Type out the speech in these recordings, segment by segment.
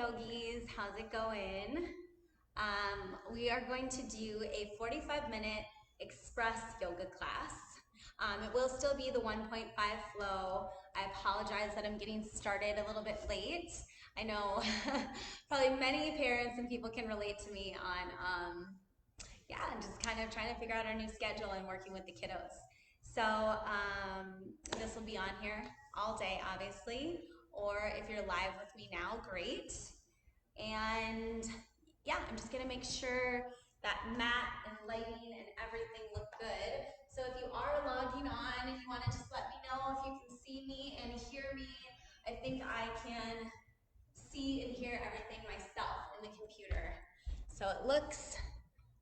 yogis, how's it going? We are going to do a 45-minute express yoga class. It will still be the 1.5 flow. I apologize that I'm getting started a little bit late. I know probably many parents and people can relate to me on just kind of trying to figure out our new schedule and working with the kiddos. So this will be on here all day, obviously, or if you're live with me now, great. And yeah, I'm just gonna make sure that mat and lighting and everything look good. So if you are logging on and you wanna just let me know if you can see me and hear me, I think I can see and hear everything myself in the computer. So it looks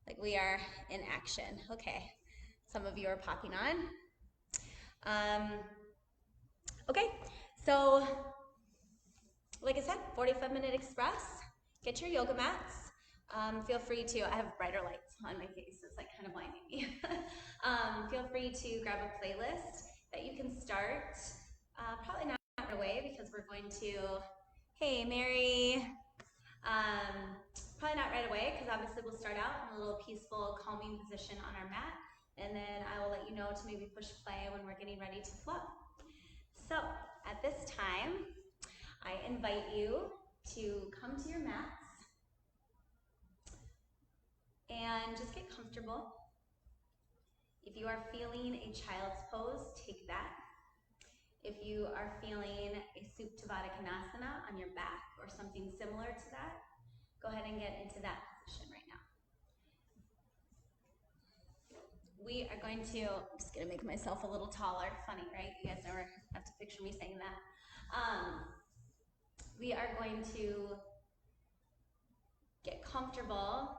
like we are in action. Okay, some of you are popping on. Okay, so like I said, 45-minute express. Get your yoga mats. Feel free to, I have brighter lights on my face, it's like kind of blinding me. Feel free to grab a playlist that you can start. Probably not right away because we're going to, hey Mary. Probably not right away because obviously we'll start out in a little peaceful, calming position on our mat, and then I will let you know to maybe push play when we're getting ready to flow. So at this time, I invite you to come to your mats and just get comfortable. If you are feeling a child's pose, take that. If you are feeling a Supta Konasana on your back or something similar to that, go ahead and get into that position right now. We are going to, I'm just gonna make myself a little taller. Funny, right? You guys never have to picture me saying that. We are going to get comfortable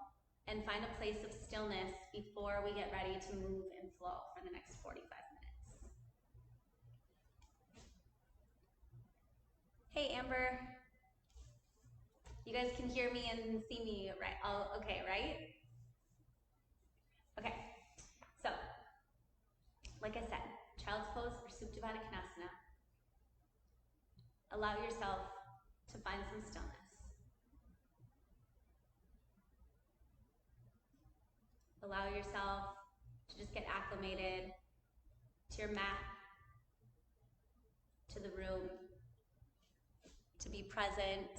and find a place of stillness before we get ready to move and flow for the next 45 minutes. Hey, Amber. You guys can hear me and see me, right? Oh, okay, right? Okay, so, like I said, child's pose or Supta Konasana. Allow yourself to find some stillness. Allow yourself to just get acclimated to your mat, to the room, to be present.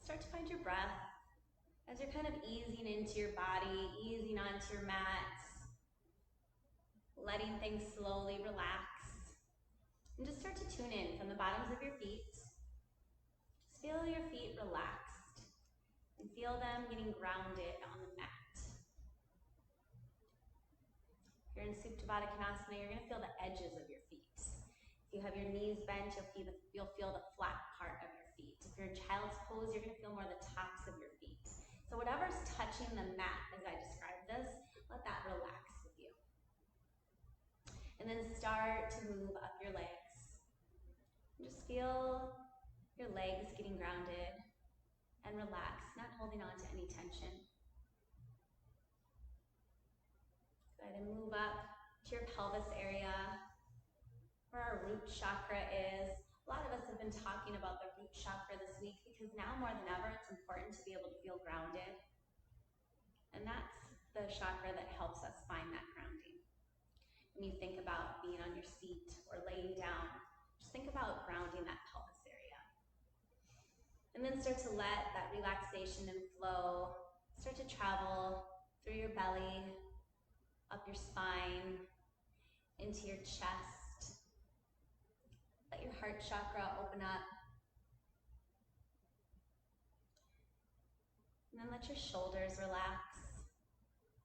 Start to find your breath as you're kind of easing into your body, easing onto your mat, letting things slowly relax. And just start to tune in from the bottoms of your feet. Just feel your feet relaxed and feel them getting grounded on the mat. If you're in Supta Konasana, you're gonna feel the edges of your feet. If you have your knees bent, you'll feel the flat part of your feet. If you're in child's pose, you're gonna feel more the tops of your feet. So whatever's touching the mat as I describe this, let that relax with you. And then start to move up your legs. Just feel your legs getting grounded and relaxed, not holding on to any tension. Go ahead and move up to your pelvis area, where our root chakra is. A lot of us have been talking about the root chakra this week because now more than ever, it's important to be able to feel grounded. And that's the chakra that helps us find that grounding. When you think about being on your seat or laying down, just think about grounding that pelvis area. And then start to let that relaxation and flow start to travel through your belly, up your spine, into your chest. Let your heart chakra open up. And then let your shoulders relax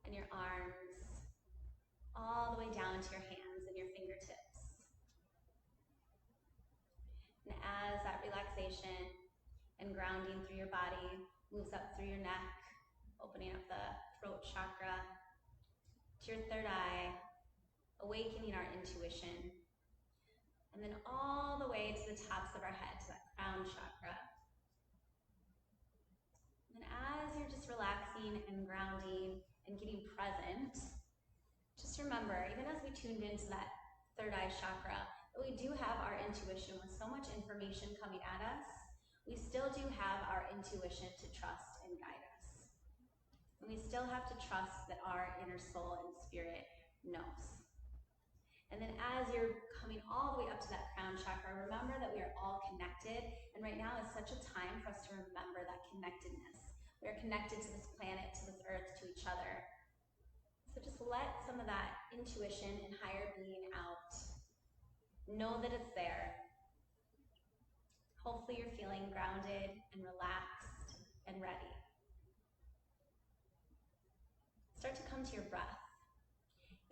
and your arms all the way down to your hands and your fingertips. And as that relaxation and grounding through your body moves up through your neck, opening up the throat chakra to your third eye, awakening our intuition, and then all the way to the tops of our head, to that crown chakra. And as you're just relaxing and grounding and getting present, just remember, even as we tuned into that third eye chakra, we do have our intuition. With so much information coming at us, we still do have our intuition to trust and guide us. And we still have to trust that our inner soul and spirit knows. And then as you're coming all the way up to that crown chakra, remember that we are all connected. And right now is such a time for us to remember that connectedness. We are connected to this planet, to this earth, to each other. So just let some of that intuition and higher being out. Know that it's there. Hopefully you're feeling grounded and relaxed and ready. Start to come to your breath.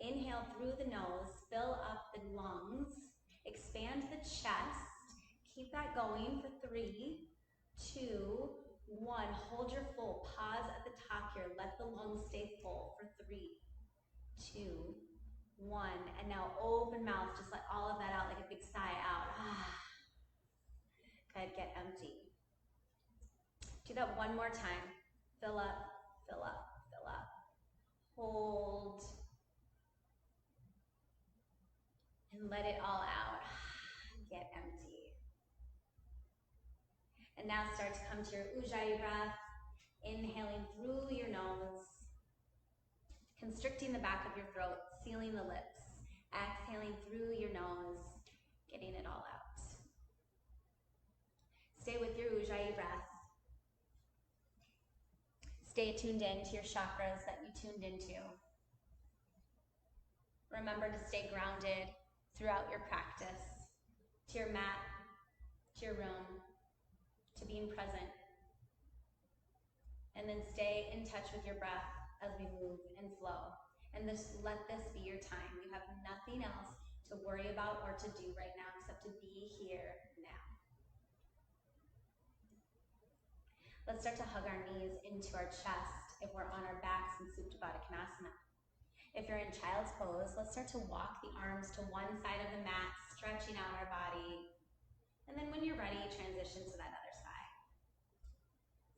Inhale through the nose, fill up the lungs, expand the chest. Keep that going for 3, 2, 1. Hold your full. Pause at the top here. Let the lungs stay full for 3, 2, 1. And now open mouth. Just let all of that out like a big sigh out. Good. Get empty. Do that one more time. Fill up, fill up, fill up. Hold. And let it all out. Get empty. And now start to come to your Ujjayi breath. Inhaling through your nose. Constricting the back of your throat, sealing the lips. Exhaling through your nose, getting it all out. Stay with your Ujjayi breath. Stay tuned in to your chakras that you tuned into. Remember to stay grounded throughout your practice, to your mat, to your room, to being present. And then stay in touch with your breath as we move and flow. And just let this be your time. You have nothing else to worry about or to do right now except to be here now. Let's start to hug our knees into our chest if we're on our backs in Supta Baddha Konasana. If you're in child's pose, let's start to walk the arms to one side of the mat, stretching out our body. And then when you're ready, transition to that other side.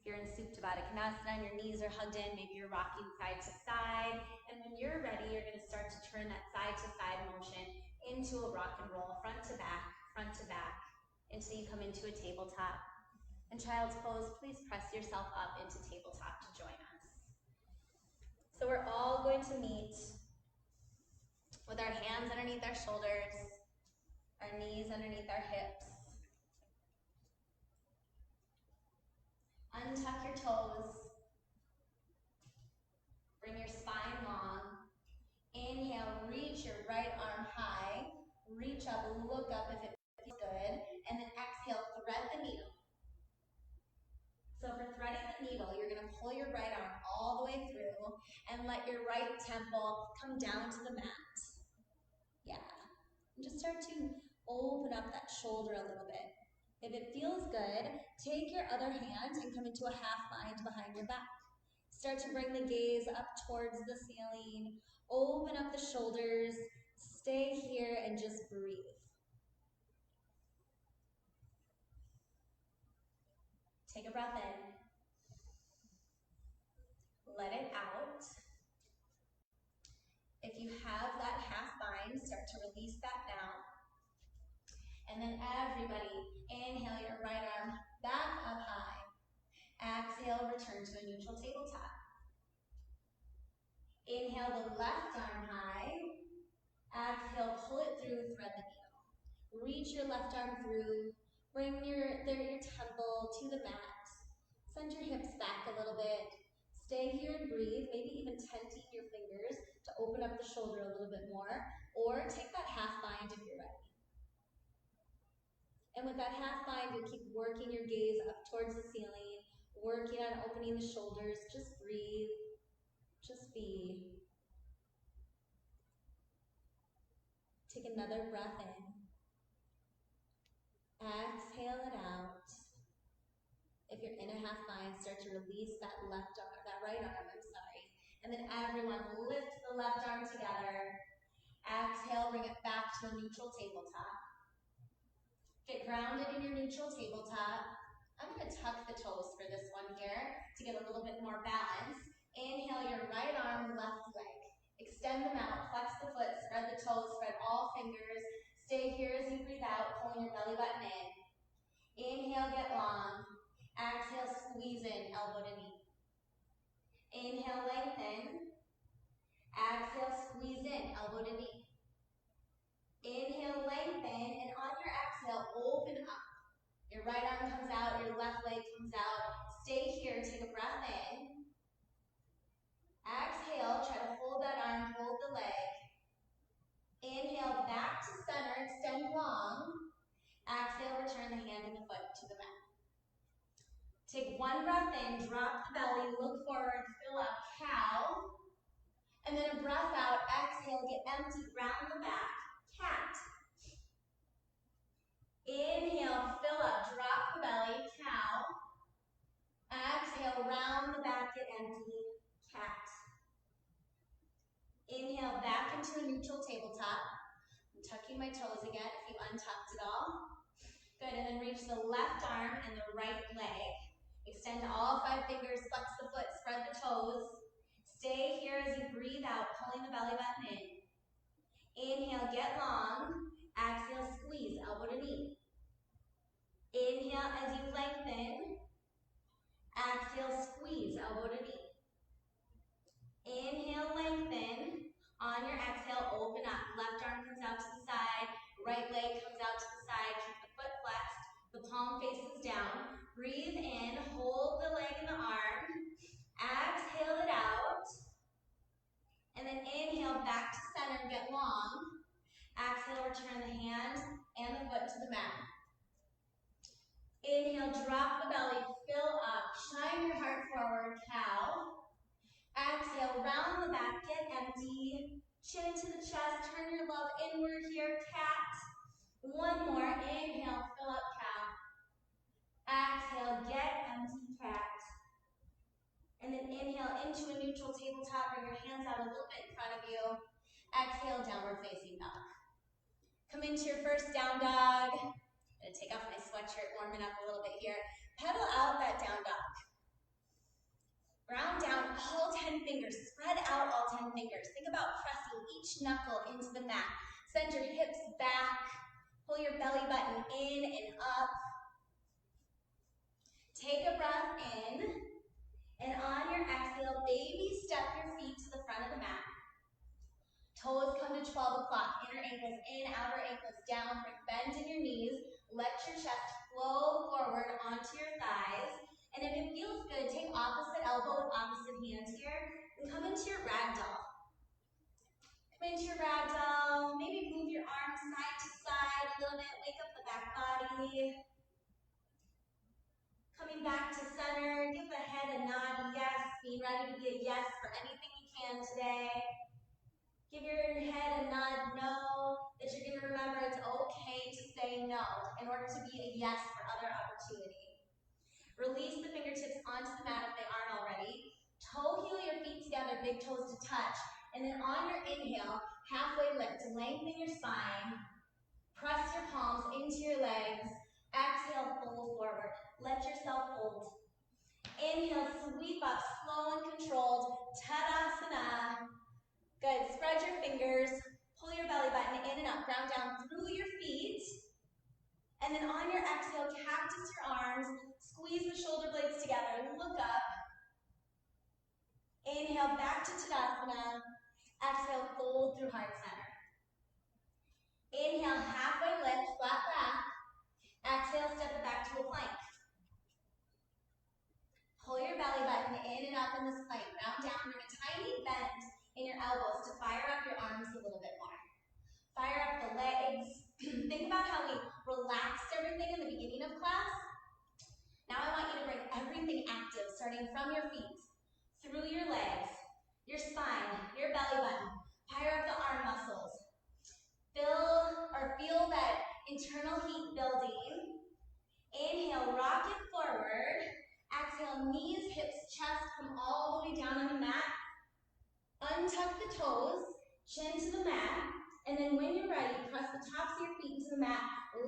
If you're in Supta Baddha Konasana and your knees are hugged in, maybe you're rocking side to side. And when you're ready, you're going to start to turn that side to side motion into a rock and roll, front to back, until you come into a tabletop. In child's pose, please press yourself up into tabletop to join us. So we're all going to meet with our hands underneath our shoulders, our knees underneath our hips. Untuck your toes. Bring your spine long. Inhale, reach your right arm high. Reach up, look up if it feels good. And then exhale, thread the needle. So for threading the needle, you're going to pull your right arm all the way through and let your right temple come down to the mat. Yeah. And just start to open up that shoulder a little bit. If it feels good, take your other hand and come into a half bind behind your back. Start to bring the gaze up towards the ceiling. Open up the shoulders. Stay here and just breathe. Take a breath in. Let it out. If you have that half bind, start to release that now. And then everybody, inhale your right arm back up high. Exhale, return to a neutral tabletop. Inhale the left arm high. Exhale, pull it through, thread the needle. Reach your left arm through. Bring your temple to the mat. Send your hips back a little bit. Stay here and breathe, maybe even tenting your fingers to open up the shoulder a little bit more, or take that half bind if you're ready. And with that half bind, you'll keep working your gaze up towards the ceiling, working on opening the shoulders. Just breathe, just be. Take another breath in. Exhale it out. If you're in a half bind, start to release that right arm, And then everyone lift the left arm together. Exhale, bring it back to a neutral tabletop. Get grounded in your neutral tabletop. I'm going to tuck the toes for this one here to get a little bit more balance. Inhale your right arm, left leg. Extend them out, flex the foot, spread the toes, spread all fingers. Stay here as you breathe out, pulling your belly button in. Inhale, get long. Exhale, squeeze in, elbow to knee. Inhale, lengthen. Exhale, squeeze in, elbow to knee. Inhale, lengthen, and on your exhale, open up. Your right arm comes out, your left leg comes out. Stay here, take a breath in. Exhale, try to hold that arm, hold the leg. Inhale, back to center, extend long. Exhale, return the hand and the foot to the mat. Take one breath in, drop the belly, look forward, fill up, cow. And then a breath out, exhale, get empty, round the back, cat. Inhale, fill up, drop the belly, cow. Exhale, round the back, get empty, cat. Inhale, back into a neutral tabletop. I'm tucking my toes again if you untucked it all. Good, and then reach the left arm and the right leg. Extend all 5 fingers, flex the foot, spread the toes. Stay here as you breathe out, pulling the belly button in. Inhale, get long. Exhale, squeeze, elbow to knee. Inhale as you lengthen. Exhale, squeeze, elbow to knee. Inhale, lengthen. On your exhale, open up. Left arm comes out to the side. Right leg comes out to the side. Keep the foot flexed. The palm faces down. Breathe in. Hold the leg and the arm. Exhale it out. And then inhale back to center. Get long. Exhale, return the hand and the foot to the mat. Inhale, drop the belly. Fill up. Shine your heart forward. Cow. Exhale, round the back, get empty. Chin to the chest, turn your love inward here, cat. One more, inhale, fill up, cow. Exhale, get empty, cat. And then inhale into a neutral tabletop, bring your hands out a little bit in front of you. Exhale, downward facing dog. Come into your first down dog. I'm gonna take off my sweatshirt, warming up a little bit here. Pedal out that down dog. Ground down all 10 fingers, spread out all 10 fingers. Think about pressing each knuckle into the mat. Send your hips back, pull your belly button in and up. Take a breath in, and on your exhale, baby step your feet to the front of the mat. Toes come to 12 o'clock, inner ankles in, outer ankles down, bend in your knees. Let your chest flow forward onto your thighs. And if it feels good, take opposite elbow with opposite hands here and come into your ragdoll. Come into your ragdoll. Maybe move your arms side to side a little bit. Wake up the back body. Coming back to center. Give the head a nod, yes. Being ready to be a yes for anything you can today. Give your head a nod, no. That you're going to remember it's okay to say no in order to be a yes for other opportunities. Release the fingertips onto the mat if they aren't already. Toe heel your feet together, big toes to touch. And then on your inhale, halfway lift, lengthen your spine. Press your palms into your legs. Exhale, fold forward. Let yourself fold. Inhale, sweep up, slow and controlled. Tadasana. Good, spread your fingers. Pull your belly button in and up, ground down through your feet. And then on your exhale, cactus your arms. Squeeze the shoulder blades together, look up. Inhale, back to Tadasana. Exhale, fold through heart center. Inhale, halfway lift, flat back. Exhale, step it back to a plank. Pull your belly button in and up in this plank. Round down, bring a tiny bend in your elbows to fire up your arms a little bit more. Fire up the legs. Think about how we relaxed everything in the beginning of class. Now I want you to bring everything active, starting from your feet, through your legs, your spine, your belly button. Fire up the arm muscles. Feel that internal heat building. Inhale, rock it forward. Exhale, knees, hips, chest, come all the way down on the mat. Untuck the toes, chin to the mat. And then when you're ready, press the tops of your feet into the mat.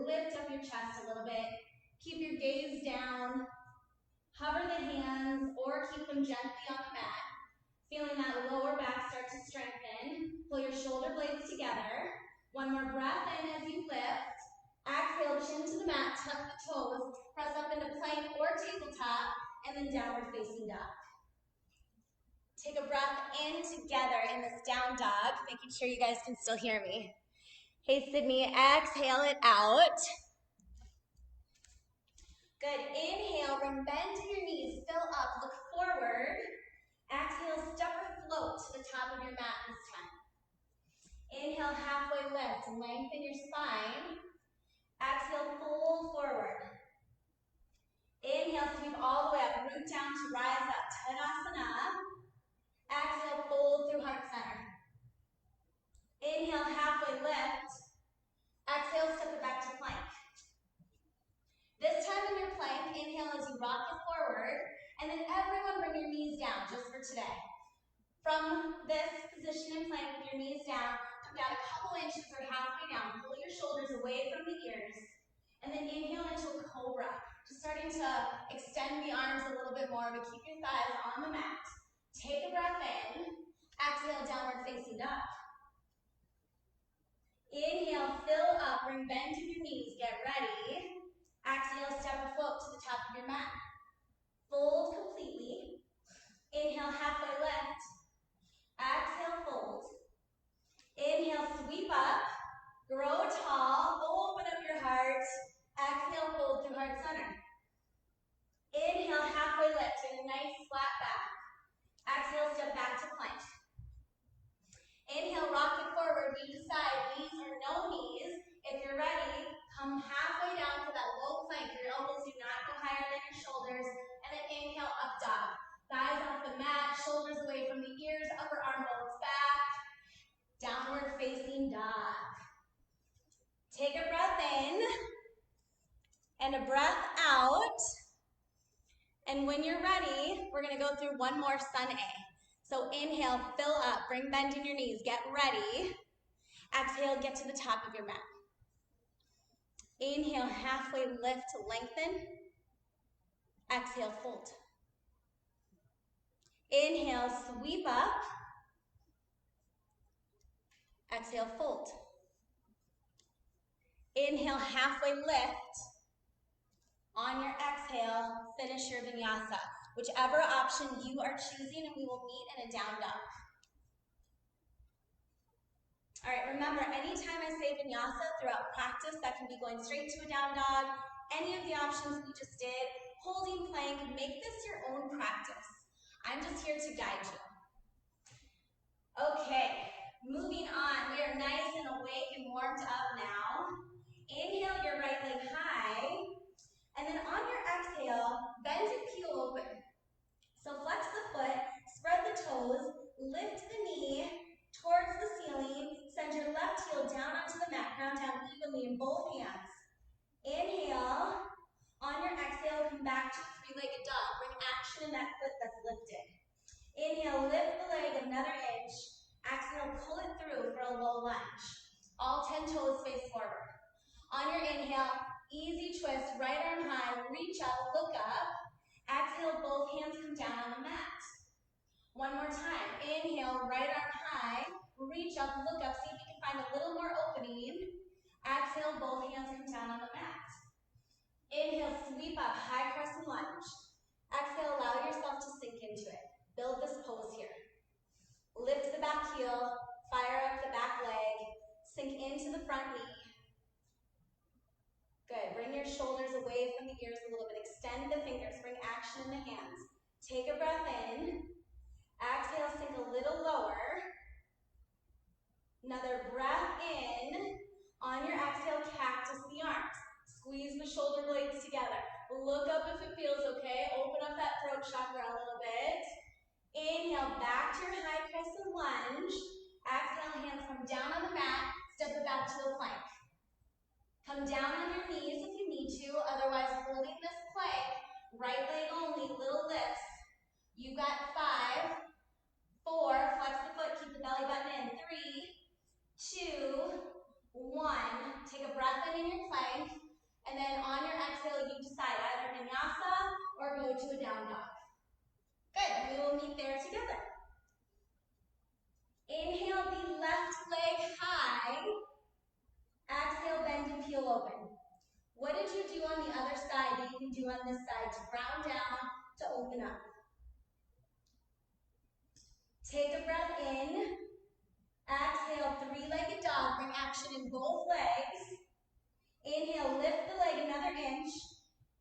Lift up your chest a little bit. Keep your gaze down. Hover the hands or keep them gently on the mat. Feeling that lower back start to strengthen. Pull your shoulder blades together. One more breath in as you lift. Exhale, chin to the mat, tuck the toes, press up into plank or tabletop, and then downward facing dog. Take a breath in together in this down dog, making sure you guys can still hear me. Hey, Sydney, exhale it out. Good, inhale, bend to your knees, fill up, look forward. Exhale, step or float to the top of your mat this time. Inhale, halfway lift, lengthen your spine. Exhale, fold forward. Inhale, sweep all the way up, root down to rise up, Tadasana. Exhale, fold through heart center. Inhale, halfway lift. Exhale, step it back to plank. This time in your plank, inhale as you rock it forward, and then everyone bring your knees down just for today. From this position in plank with your knees down, come down a couple inches or halfway down, pull your shoulders away from the ears, and then inhale into a cobra. Just starting to extend the arms a little bit more, but keep your thighs on the mat. Take a breath in, exhale, downward facing dog. Inhale, fill up, bring bend to your knees, get ready. Exhale, step or float to the top of your mat. Fold completely. Inhale, halfway lift. Exhale, fold. Inhale, sweep up. Grow tall, open up your heart. Exhale, fold through heart center. Inhale, halfway lift, in a nice flat back. Exhale, step back to plank. Inhale, rock it forward, knee to side, knees or no knees. If you're ready, come halfway down to that low plank. Your elbows do not go higher than your shoulders. And then inhale, up dog. Thighs off the mat, shoulders away from the ears, upper arm bones back. Downward facing dog. Take a breath in and a breath out. And when you're ready, we're gonna go through one more sun A. So inhale, fill up, bring bend in your knees, get ready. Exhale, get to the top of your mat. Inhale, halfway lift to lengthen. Exhale, fold. Inhale, sweep up. Exhale, fold. Inhale, halfway lift. On your exhale, finish your vinyasa. Whichever option you are choosing, and we will meet in a down dog. All right, remember, anytime I say vinyasa throughout practice, that can be going straight to a down dog, any of the options we just did, holding plank, make this your own practice. I'm just here to guide you. Okay, moving on. We are nice and awake and warmed up now. Inhale your right leg high, and then on your exhale, bend and peel open. So flex the foot, spread the toes, lift the knee towards the ceiling, send your left heel down onto the mat, ground down evenly in both hands. Inhale, on your exhale, come back to three-legged dog. Bring action in that foot that's lifted. Inhale, lift the leg another inch. Exhale, pull it through for a low lunge. All 10 toes face forward. On your inhale, easy twist, right arm high, reach up, look up. Exhale, both hands come down on the mat. One more time. Inhale, right arm high, reach up, look up, see if you can find a little more opening. Exhale, both hands come down on the mat. Inhale, sweep up, high crescent lunge. Exhale, allow yourself to sink into it. Build this pose here. Lift the back heel, fire up the back leg, sink into the front knee. Good, bring your shoulders away from the ears a little bit. Extend the fingers, bring action in the hands. Take a breath in. Exhale, sink a little lower. Another breath in. On your exhale, cactus the arms. Squeeze the shoulder blades together. Look up if it feels okay. Open up that throat chakra a little bit. Inhale, back to your high crescent lunge. Exhale, hands come down on the mat. Step it back to the plank. Come down on your knees if you need to, otherwise holding this plank, right leg only, little lifts. You've got 5, 4, flex the foot, keep the belly button in, 3, 2, 1. Take a breath in your plank, and then on your exhale, you decide either vinyasa or go to a down dog. Good, and we will meet there together. Inhale the left leg high. did you do on the other side that you can do on this side to ground down, to open up? Take a breath in. Exhale, three-legged dog. Bring action in both legs. Inhale, lift the leg another inch.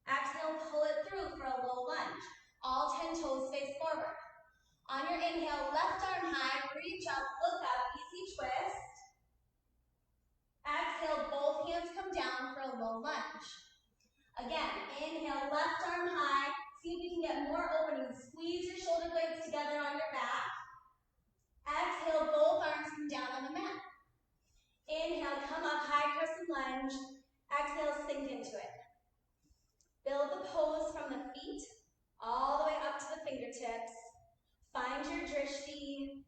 Exhale, pull it through for a low lunge. All 10 toes face forward. On your inhale, left arm high, reach up, look up, easy twist. Exhale, both hands come down for a low lunge. Again, inhale, left arm high. See if you can get more opening. Squeeze your shoulder blades together on your back. Exhale, both arms come down on the mat. Inhale, come up, high crescent lunge. Exhale, sink into it. Build the pose from the feet all the way up to the fingertips. Find your drishti.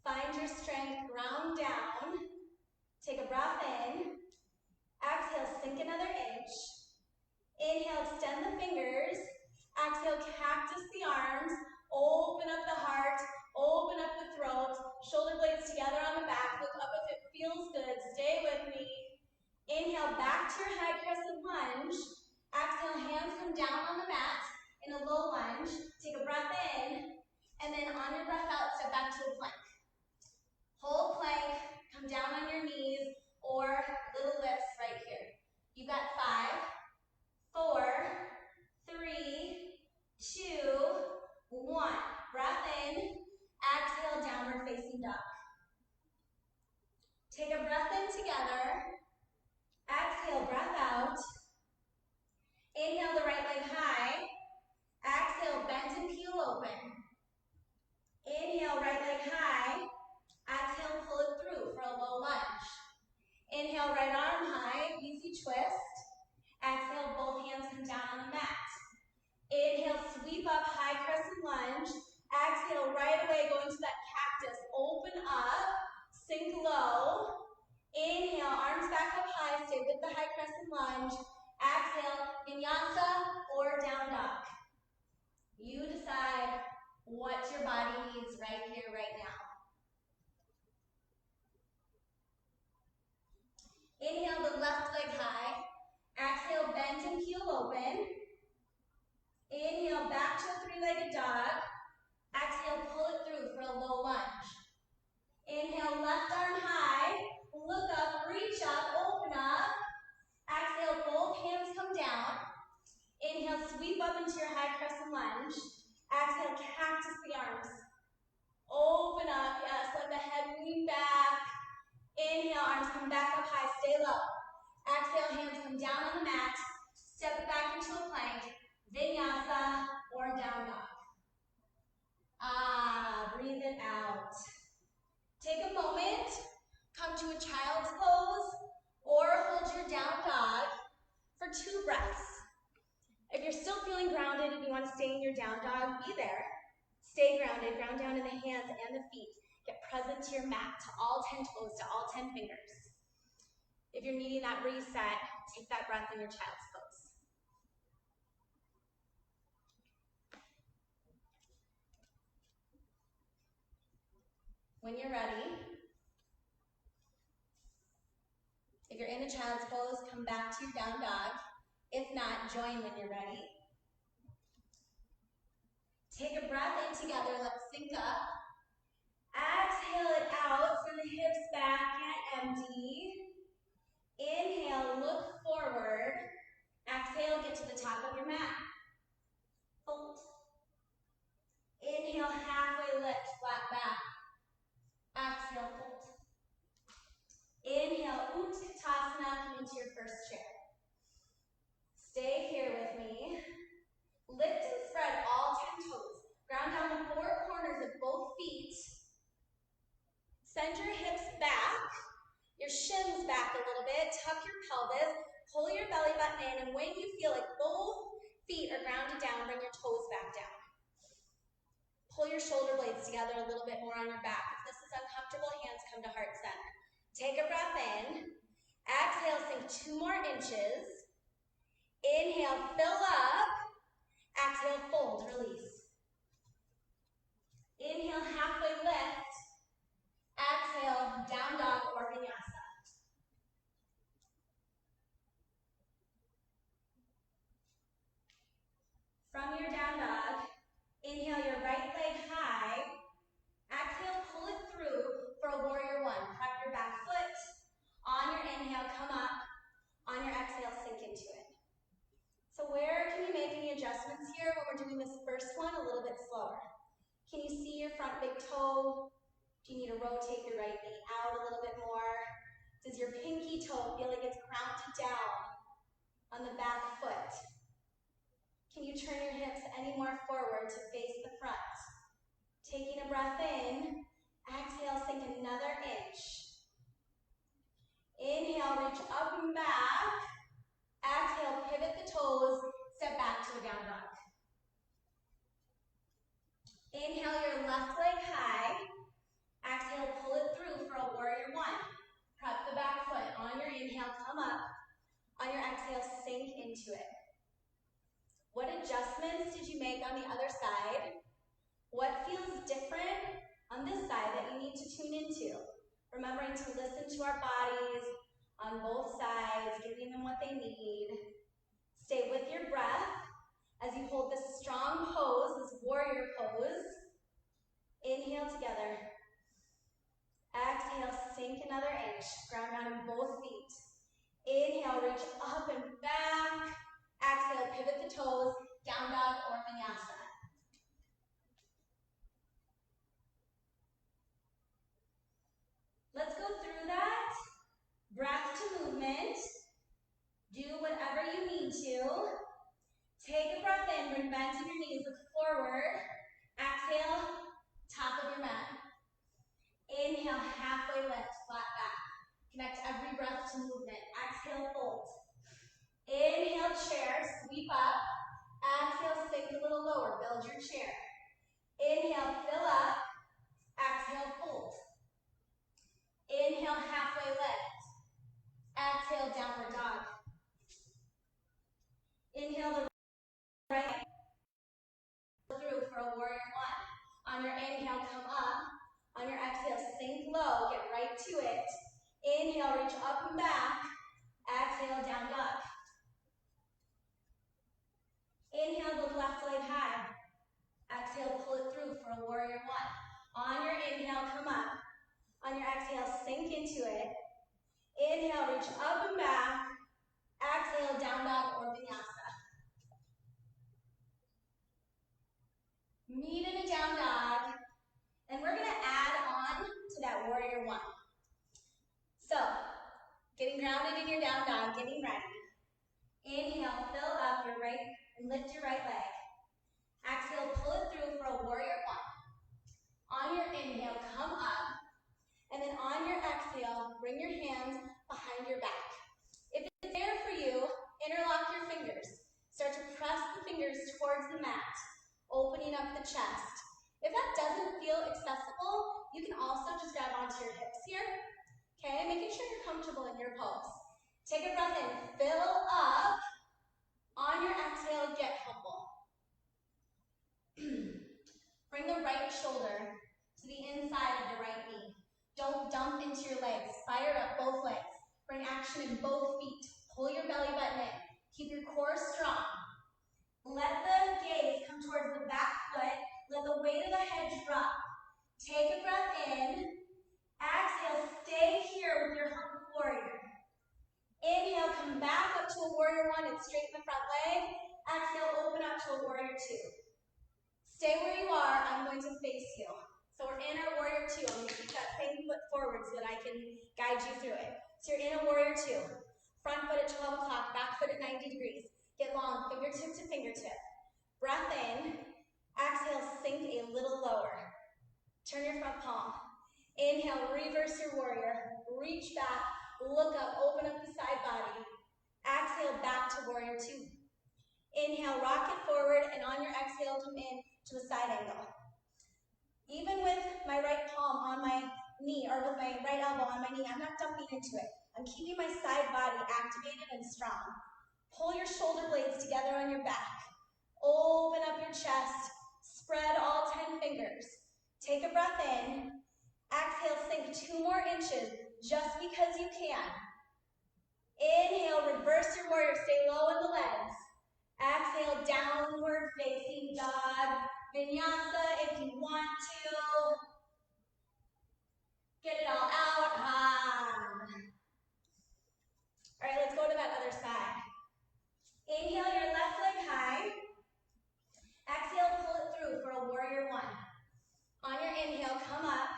Find your strength, ground down. Take a breath in. Exhale, sink another inch. Inhale, extend the fingers. Exhale, cactus the arms. Open up the heart. Open up the throat. Shoulder blades together on the back. Look up if it feels good. Stay with me. Inhale, back to your high crescent lunge. Exhale, hands come down on the mat in a low lunge. Take a breath in. And then on your breath out, step back to a plank. Whole plank. Come down on your knees or little lifts right here. You got 5, 4, 3, 2, 1. Breath in. Exhale, downward facing dog. Take a breath in together. Exhale, breath out. Inhale the right leg high. Exhale, bend and peel open. Inhale, right leg high. Exhale, pull it through for a low lunge. Inhale, right arm high, easy twist. Exhale, both hands come down on the mat. Inhale, sweep up, high crescent lunge. Exhale, right away, go into that cactus. Open up, sink low. Inhale, arms back up high, stay with the high crescent lunge. Exhale, vinyasa or down dog. You decide what your body needs right here, right now. Inhale the left leg high. Exhale, bend and peel open. Inhale, back to a three-legged dog. Exhale, pull it through for a low lunge. Inhale, left arm high. Look up, reach up, open up. Exhale, both hands come down. Inhale, sweep up into your high crescent lunge. Exhale, cactus the arms. Open up, yes, let the head lean back. Inhale, arms come back up high, stay low. Exhale, hands come down on the mat. Step it back into a plank, vinyasa or down dog. Breathe it out. Take a moment, come to a child's pose or hold your down dog for 2 breaths. If you're still feeling grounded and you want to stay in your down dog, be there. Stay grounded, ground down in the hands and the feet. Get present to your mat, to all 10 toes, to all 10 fingers. If you're needing that reset, take that breath in your child's pose. When you're ready, if you're in a child's pose, come back to your down dog. If not, join when you're ready. Take a breath in together, let's sync up. Exhale it out, send the hips back, get empty. Inhale, look forward. Exhale, get to the top of your mat. Fold. Inhale, halfway lift, flat back. Exhale, fold. Inhale, Utkatasana, come into your first chair. Stay here with me. Lift and spread all 10 toes. Ground down the 4 corners of both feet. Send your hips back, your shins back a little bit. Tuck your pelvis, pull your belly button in, and when you feel like both feet are grounded down, bring your toes back down. Pull your shoulder blades together a little bit more on your back. If this is uncomfortable, hands come to heart center. Take a breath in. Exhale, sink 2 more inches. Inhale, fill up. Exhale, fold, release. Inhale, halfway lift. Exhale, down dog or vinyasa. Do you need to rotate your right knee out a little bit more? Does your pinky toe feel like it's grounded down on the back foot? Can you turn your hips any more forward to face the front? Taking a breath in, exhale, sink another inch. Inhale, reach up and back. Exhale, pivot the toes, step back to a down dog. Inhale your left leg high. Exhale, pull it through for a warrior one. Prep the back foot. On your inhale, come up. On your exhale, sink into it. What adjustments did you make on the other side? What feels different on this side that you need to tune into? Remembering to listen to our bodies on both sides, giving them what they need. Stay with your breath as you hold this strong pose, this warrior pose. Inhale together. Exhale, sink another inch. Ground down in both feet. Inhale, reach up and back. Exhale, pivot the toes, down dog or vinyasa. Let's go through that. Breath to movement. Do whatever you need to. Take a breath in, bring bend in your knees, look forward. Exhale, top of your mat. Inhale, halfway lift, flat back. Connect every breath to movement. Exhale, fold. Inhale, chair, sweep up. Exhale, sink a little lower, build your chair. Inhale, fill up. Exhale, fold. Inhale, halfway lift. Exhale, downward dog. Inhale the right through for a warrior one. On your inhale, come up. On your exhale, sink low, get right to it. Inhale, reach up and back. Exhale, down dog. Inhale, the left leg high. Exhale, pull it through for a warrior one. On your inhale, come up. On your exhale, sink into it. Inhale, reach up and back. Exhale, down dog or vinyasa. Meet in a down dog. And we're going to add on to that warrior one. So, getting grounded in your down dog, getting ready. Inhale, fill up your right and lift your right leg. Exhale, pull it through for a warrior one. On your inhale, come up. And then on your exhale, bring your hands behind your back. If it's there for you, interlock your fingers. Start to press the fingers towards the mat, opening up the chest. If that doesn't feel accessible, you can also just grab onto your hips here. Okay, making sure you're comfortable in your pose. Take a breath in, fill up. On your exhale, get humble. Bring the right shoulder to the inside of the right knee. Don't dump into your legs. Fire up both legs. Bring action in both feet. Pull your belly button in. Keep your core strong. Let the gaze come towards the back foot. Let the weight of the head drop. Take a breath in. Exhale, stay here with your humble warrior. Inhale, come back up to a warrior one and straighten the front leg. Exhale, open up to a warrior two. Stay where you are. I'm going to face you. So we're in our warrior two. I'm going to keep that same foot forward so that I can guide you through it. So you're in a warrior two. Front foot at 12 o'clock, back foot at 90 degrees. Get long, fingertip to fingertip. Breath in. Exhale, sink a little lower. Turn your front palm. Inhale, reverse your warrior. Reach back, look up, open up the side body. Exhale, back to warrior two. Inhale, rock it forward, and on your exhale, come in to a side angle. Even with my right palm on my knee, or with my right elbow on my knee, I'm not dumping into it. I'm keeping my side body activated and strong. Pull your shoulder blades together on your back. Open up your chest. Spread all 10 fingers. Take a breath in. Exhale, sink 2 more inches, just because you can. Inhale, reverse your warrior. Stay low in the legs. Exhale, downward facing dog. Vinyasa if you want to. Get it all out. All right, let's go to that other side. Inhale your left leg high. Exhale, pull it through for a warrior one. On your inhale, come up.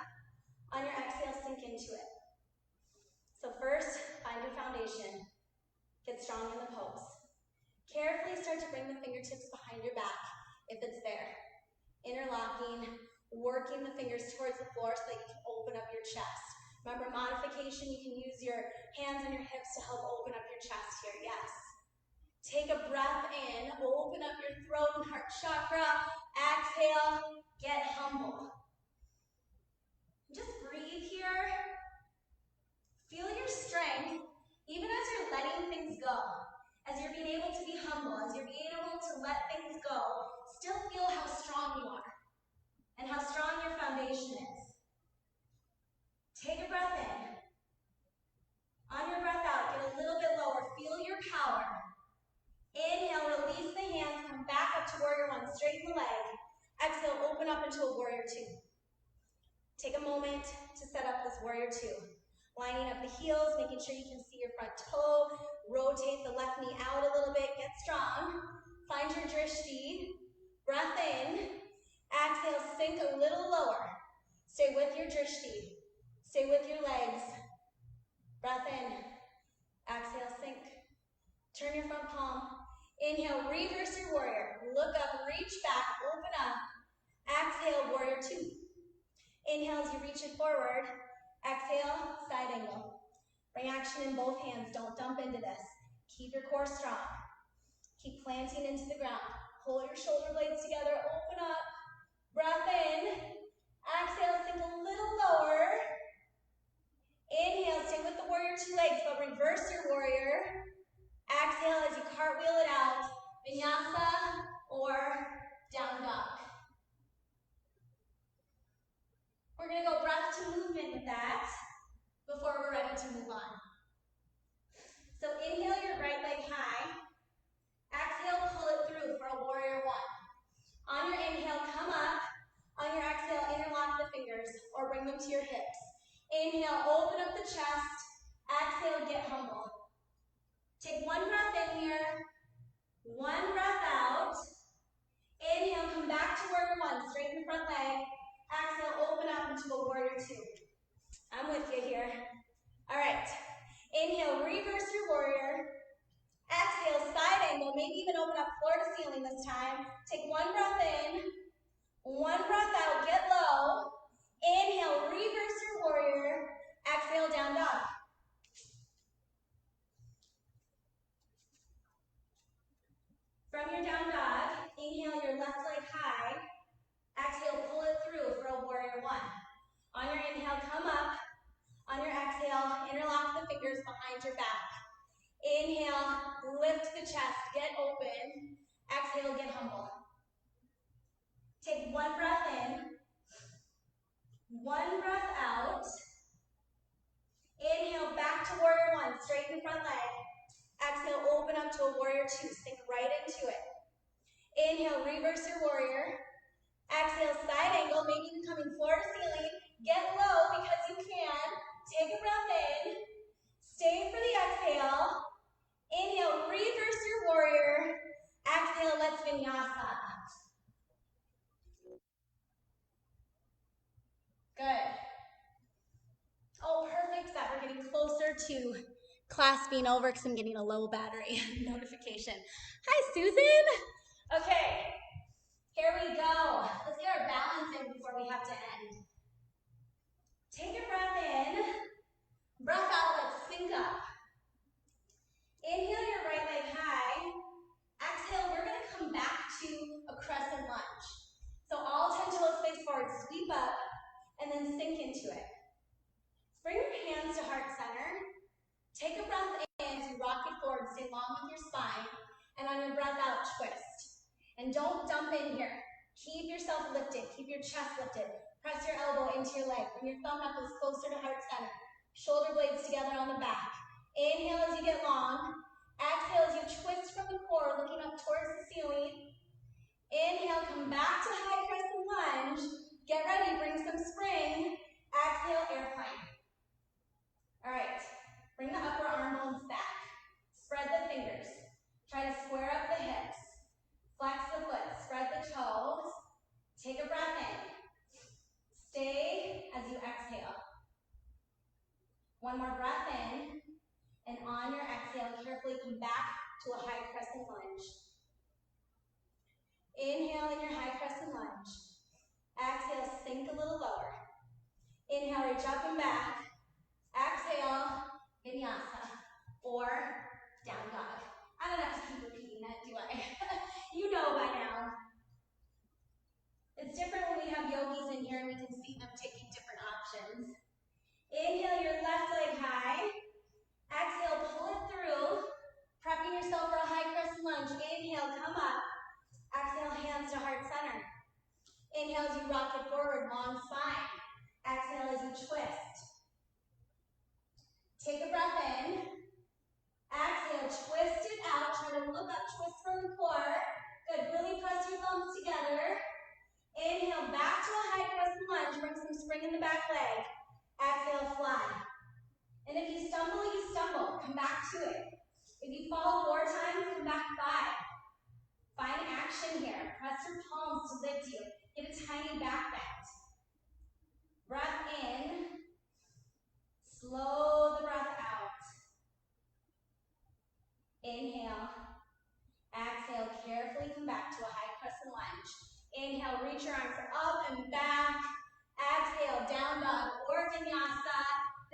start to bring the fingertips behind your back if it's there. Interlocking, working the fingers towards the floor so that you can open up your chest. Remember, modification, you can use your hands on your hips to help open up your chest here, yes. Take a breath in, open up your throat and heart chakra. Exhale, get humble. Just breathe here. Feel your strength, even as you're letting things go. As you're being able to be humble, as you're being able to let things go, still feel how strong you are and how strong your foundation is. Take a breath in. On your breath out, get a little bit lower. Feel your power. Inhale, release the hands, come back up to warrior one, straighten the leg. Exhale, open up into a warrior two. Take a moment to set up this warrior two. Lining up the heels, making sure you can see your front toe. Rotate the left knee out a little bit, get strong. Find your drishti. Breath in. Exhale, sink a little lower. Stay with your drishti. Stay with your legs. Breath in. Exhale, sink. Turn your front palm. Inhale, reverse your warrior. Look up, reach back, open up. Exhale, warrior two. Inhale as you reach it forward. Exhale, side angle. Bring action in both hands. Don't dump into this. Keep your core strong. Keep planting into the ground. Pull your shoulder blades together. Open up. Breath in. Exhale, sink a little lower. Inhale, stay with the warrior two legs, but reverse your warrior. Exhale as you cartwheel it out. Vinyasa or down dog. We're going to go breath to movement with that before we're ready to move on. So inhale your right leg high. Exhale, pull it through for a warrior one. On your inhale, come up. On your exhale, interlock the fingers or bring them to your hips. Inhale, open up the chest. Exhale, get humble. Take one breath in here. One breath out. Inhale, come back to warrior one. Straighten the front leg. Exhale, open up into a warrior two. I'm with you here. All right. Inhale, reverse your warrior. Exhale, side angle. Maybe even open up floor to ceiling this time. Take one breath in. One breath out. Get low. Inhale, reverse your warrior. Exhale, down dog. From your down dog, inhale your left leg high. Exhale, pull it through for a warrior one. On your inhale, come up. On your exhale, interlock the fingers behind your back. Inhale, lift the chest, get open. Exhale, get humble. Take one breath in. One breath out. Inhale, back to warrior one, straighten front leg. Exhale, open up to a warrior two, sink right into it. Inhale, reverse your warrior. Exhale, side angle, maybe even coming floor to ceiling. Get low because you can. Take a breath in. Stay for the exhale. Inhale, reverse your warrior. Exhale, let's vinyasa. Good. Oh, perfect. That we're getting closer to class being over because I'm getting a low battery notification. Hi, Susan. Okay, here we go. Let's get our balance in before we have to end. Take a breath in. Breath out, let's sink up. Inhale your right leg high. Exhale, we're going to come back to a crescent lunge. So all 10 toes face forward, sweep up, and then sink into it. Bring your hands to heart center. Take a breath in as you rock it forward, stay long with your spine, and on your breath out, twist. And don't dump in here. Keep yourself lifted, keep your chest lifted. Press your elbow into your leg. Bring your thumb knuckles closer to heart center. Shoulder blades together on the back. Inhale as you get long. Exhale as you twist from the core, looking up towards the ceiling. Inhale, come back to high crescent lunge. Get ready, bring some spring. Exhale, airplane. All right, bring the upper arm bones back. Spread the fingers. Try to square up the hips. Flex the foot, spread the toes. Take a breath in. Stay as you exhale. One more breath in. And on your exhale, carefully come back to a high crescent lunge. Inhale in your high crescent lunge. Exhale, sink a little lower. Inhale, reach up and back. Exhale, vinyasa, or down dog. I don't have to keep repeating that, do I? You know by now. It's different when we have yogis in here and we can see them taking different options. Inhale your left leg high. Exhale, pull it through. Prepping yourself for a high crescent lunge. Inhale, come up. Exhale, hands to heart center. Inhale as you rock it forward, long spine. Exhale as you twist. Take a breath in. Exhale, twist it out. Try to look up, twist from the core. Good, really press your thumbs together. Inhale, back to a high crescent lunge. Bring some spring in the back leg. Exhale, fly. And if you stumble, you stumble. Come back to it. If you fall 4 times, come back 5. Find action here. Press your palms to lift you. Get a tiny back bend. Breath in. Slow the breath out. Inhale. Exhale, carefully come back to a high crescent lunge. Inhale, reach your arms up and back. Exhale, down dog or vinyasa.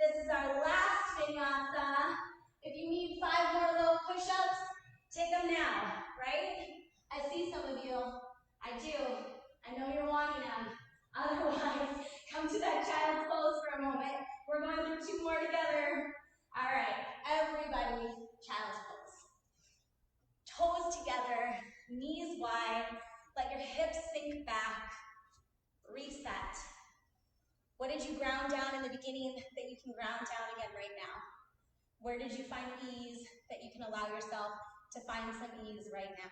This is our last vinyasa. If you need 5 more low push-ups, take them now, right? I see some of you. I do. I know you're wanting them. Otherwise, come to that child's pose for a moment. We're going through 2 more together. All right, everybody, child's pose. Toes together, knees wide. Let your hips sink back. Reset. What did you ground down in the beginning that you can ground down again right now? Where did you find ease that you can allow yourself to find some ease right now?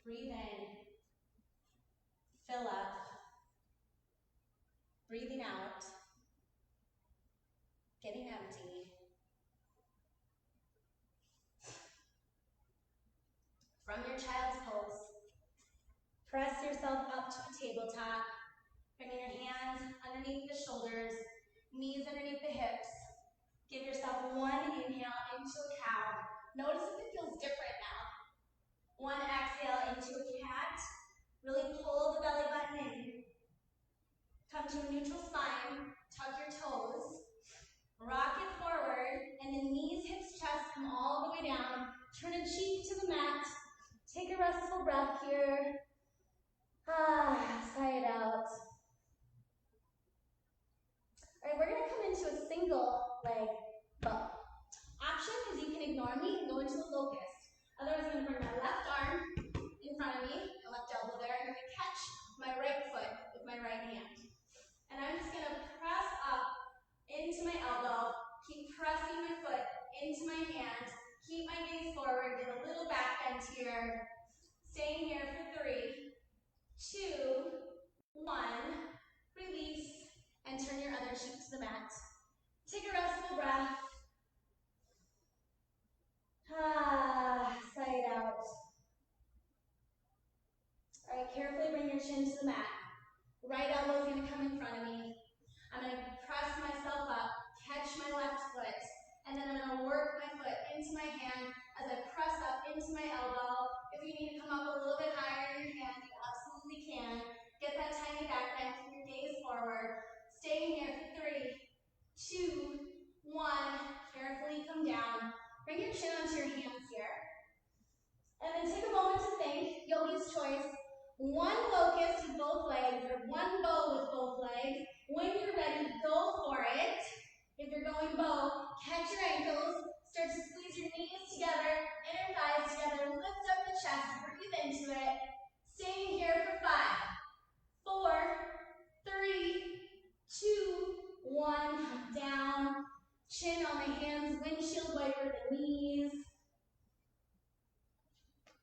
Breathe in. Fill up. Breathing out. Getting empty. From your child's pose, press yourself up to a tabletop. Bringing your hands underneath the shoulders, knees underneath the hips. Give yourself 1 inhale into a cow. Notice if it feels different now. 1 exhale into a cat. Really pull the belly button in. Come to a neutral spine. Tuck your toes. Rock it forward. And the knees, hips, chest come all the way down. Turn a cheek to the mat. Take a restful breath here. Sigh it out. All right, we're going to come into a single leg bow. Option is you can ignore me and go into a locust. Otherwise, I'm going to bring my left arm in front of me, my left elbow there. I'm going to catch my right foot with my right hand. And I'm just going to press up into my elbow, keep pressing my foot into my hand, keep my gaze forward, get a little back bend here. Staying here for 3, 2, 1. Release. And turn your other cheek to the mat. Take a restful breath. Sigh it out. All right, carefully bring your chin to the mat. Right elbow is going to come in front of me. I'm going to press myself up, catch my left foot, and then I'm going to work my foot into my hand as I press up into my elbow. If you need to come up a little bit higher in your hand, you absolutely can. Get that tiny back bend, keep your gaze forward. Staying here for 3, 2, 1. Carefully come down. Bring your chin onto your hands here. And then take a moment to think, yogi's choice. 1 locust with both legs or 1 bow with both legs. When you're ready, go for it. If you're going bow, catch your ankles. Start to squeeze your knees together, inner thighs together. Lift up the chest, breathe into it. Staying here for 5, 4, 3, 2, 1, down, chin on the hands, windshield wiper the knees.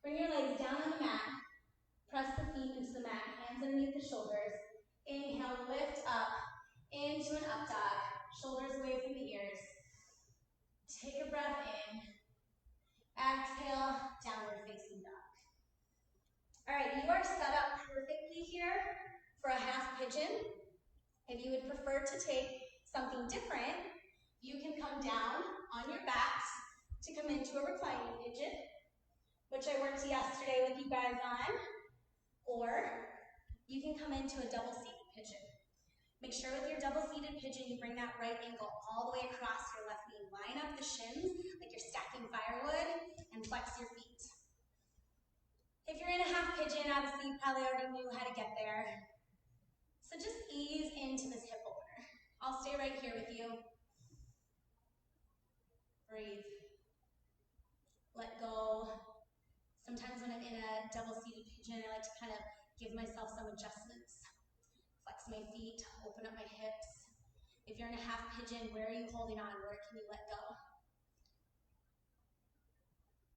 Bring your legs down on the mat. Press the feet into the mat, hands underneath the shoulders. Inhale, lift up into an up dog, shoulders away from the ears. Take a breath in. Exhale, downward facing dog. All right, you are set up perfectly here for a half pigeon. If you would prefer to take something different, you can come down on your backs to come into a reclining pigeon. which I worked yesterday with you guys on, or you can come into a double-seated pigeon. Make sure with your double-seated pigeon, you bring that right ankle all the way across your left knee. Line up the shins like you're stacking firewood and flex your feet. If you're in a half pigeon, obviously you probably already knew how to get there. So just ease into this hip opener. I'll stay right here with you. Breathe. Let go. Sometimes when I'm in a double-seated pigeon, I like to kind of give myself some adjustments. Flex my feet, open up my hips. If you're in a half pigeon, where are you holding on? Where can you let go?